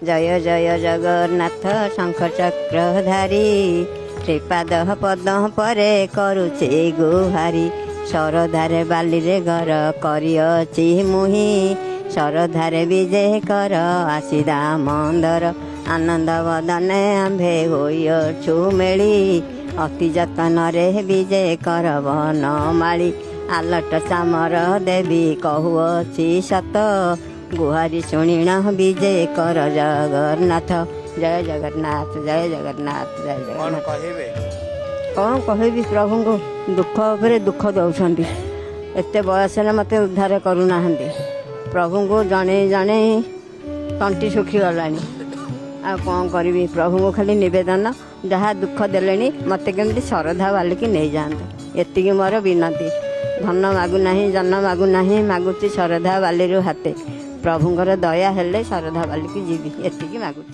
जय जय जगन्नाथ शंख चक्रधारी श्रीपाद पद परे करुचे गुहारी शरधारे बालीरे घर करिअछि मुहि शरधारे विजय कर आसी दामोदर आनंद बदने आम्भे होइअछु मेली अति जतन रे विजय कर बनमाली आलट चामर देवी कहुअछि सत गुहारी शुणिण विजय कर जगन्नाथ जय जगन्नाथ जय जगन्नाथ जय जगन्नाथ। कौन कहबी प्रभु को दुख उपरे दुख दौरान एत बयस मत उद्धार करूना प्रभु को जने जने तंटी सुखी गला आ कौन करी प्रभु को खाली नवेदन जहाँ दुख देले मत केमती श्रद्धा बालिकी नहीं जाते एति मोर विनती धन मागुना जन मागुना मागुची श्रद्धा बाली हाथे प्रभुंर दया हेले श्रद्धा बालिकी जीवी एति मागुची।